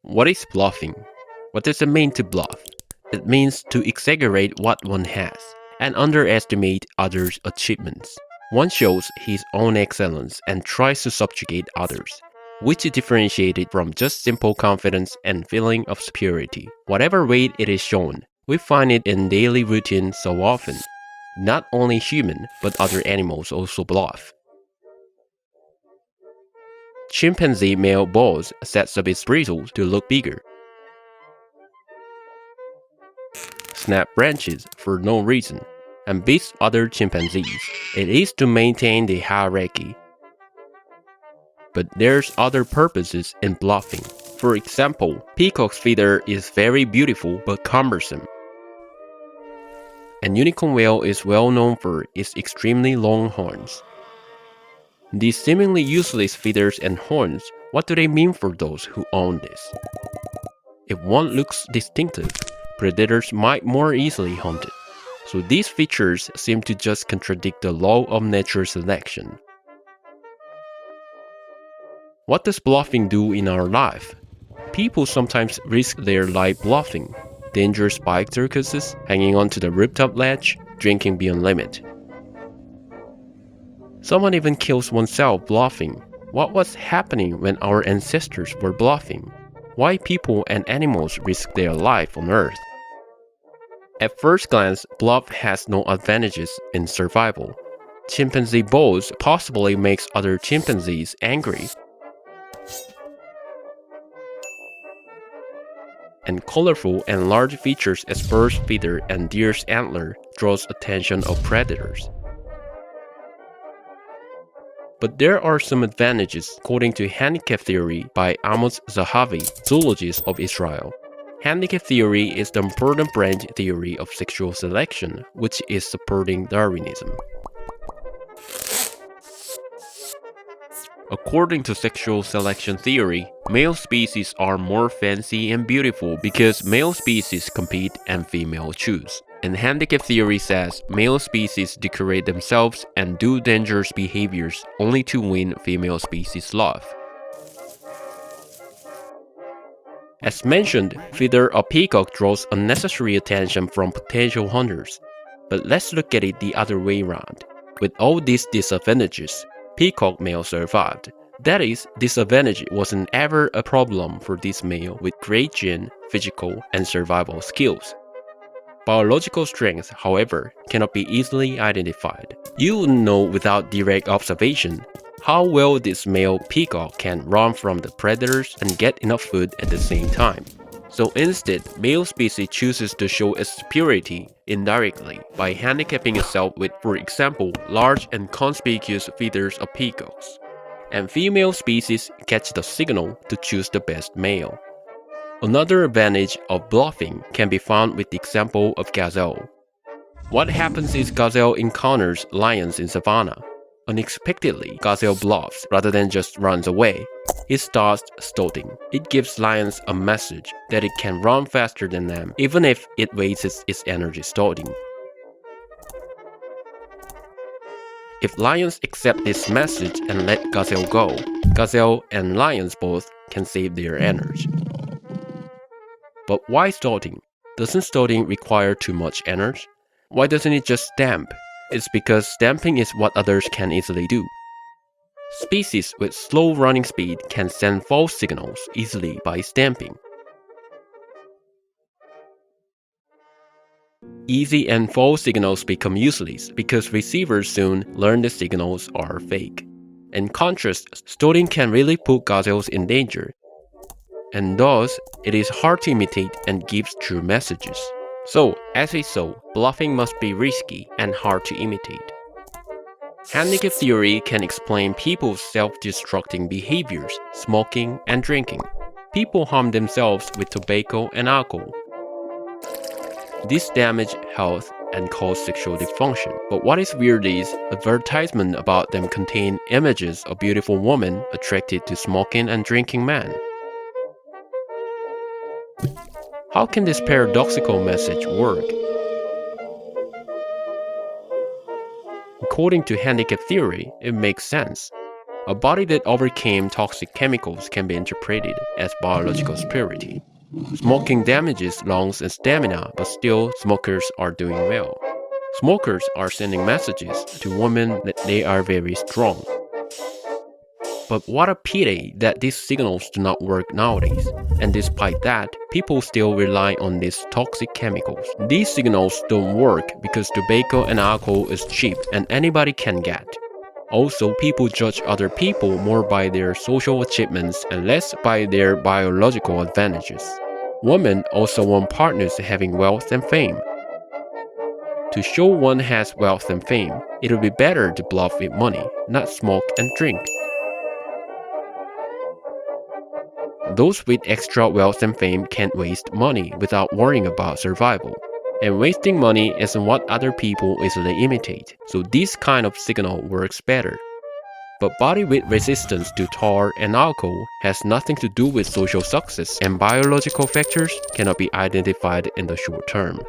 What is bluffing? What does it mean to bluff? It means to exaggerate what one has and underestimate others' achievements. One shows his own excellence and tries to subjugate others, which is differentiated from just simple confidence and feeling of superiority. Whatever way it is shown, we find it in daily routine so often. Not only human, but other animals also bluff. Chimpanzee male boss sets up its bristles to look bigger. Snap branches for no reason and beats other chimpanzees. It is to maintain the hierarchy. But there's other purposes in bluffing. For example, peacock's feather is very beautiful but cumbersome. And unicorn whale is well known for its extremely long horns. These seemingly useless feathers and horns, what do they mean for those who own this? If one looks distinctive, predators might more easily hunt it. So these features seem to just contradict the law of natural selection. What does bluffing do in our life? People sometimes risk their life bluffing. Dangerous bike circuses, hanging onto the rooftop ledge, drinking beyond limit. Someone even kills oneself bluffing. What was happening when our ancestors were bluffing? Why people and animals risk their life on Earth? At first glance, bluff has no advantages in survival. Chimpanzee boss possibly makes other chimpanzees angry. And colorful and large features as bird's feather and deer's antler draws attention of predators. But there are some advantages according to Handicap Theory by Amos Zahavi, zoologist of Israel. Handicap Theory is the important branch theory of sexual selection, which is supporting Darwinism. According to sexual selection theory, male species are more fancy and beautiful because male species compete and female choose. And Handicap Theory says male species decorate themselves and do dangerous behaviors only to win female species' love. As mentioned, feather of peacock draws unnecessary attention from potential hunters. But let's look at it the other way around. With all these disadvantages, peacock male survived. That is, disadvantage wasn't ever a problem for this male with great gene, physical, and survival skills. Biological strength, however, cannot be easily identified. You wouldn't know without direct observation how well this male peacock can run from the predators and get enough food at the same time. So instead, male species chooses to show its superiority indirectly by handicapping itself with, for example, large and conspicuous feathers of peacocks. And female species catch the signal to choose the best male. Another advantage of bluffing can be found with the example of gazelle. What happens is gazelle encounters lions in savanna. Unexpectedly, gazelle bluffs rather than just runs away. It starts stotting. It gives lions a message that it can run faster than them, even if it wastes its energy stotting. If lions accept this message and let gazelle go, gazelle and lions both can save their energy. But why stotting? Doesn't stotting require too much energy? Why doesn't it just stamp? It's because stamping is what others can easily do. Species with slow running speed can send false signals easily by stamping. Easy and false signals become useless because receivers soon learn the signals are fake. In contrast, stotting can really put gazelles in danger. And thus, it is hard to imitate and gives true messages. So, as we saw, bluffing must be risky and hard to imitate. Handicap Theory can explain people's self-destructing behaviors, smoking and drinking. People harm themselves with tobacco and alcohol. This damage health and cause sexual dysfunction. But what is weird is, advertisements about them contain images of beautiful women attracted to smoking and drinking men. How can this paradoxical message work? According to Handicap Theory, it makes sense. A body that overcame toxic chemicals can be interpreted as biological superiority. Smoking damages lungs and stamina, but still smokers are doing well. Smokers are sending messages to women that they are very strong. But what a pity that these signals do not work nowadays. And despite that, people still rely on these toxic chemicals. These signals don't work because tobacco and alcohol is cheap and anybody can get. Also, people judge other people more by their social achievements and less by their biological advantages. Women also want partners having wealth and fame. To show one has wealth and fame, it would be better to bluff with money, not smoke and drink. Those with extra wealth and fame can't waste money without worrying about survival. And wasting money isn't what other people easily imitate, so this kind of signal works better. But body with resistance to tar and alcohol has nothing to do with social success, and biological factors cannot be identified in the short term.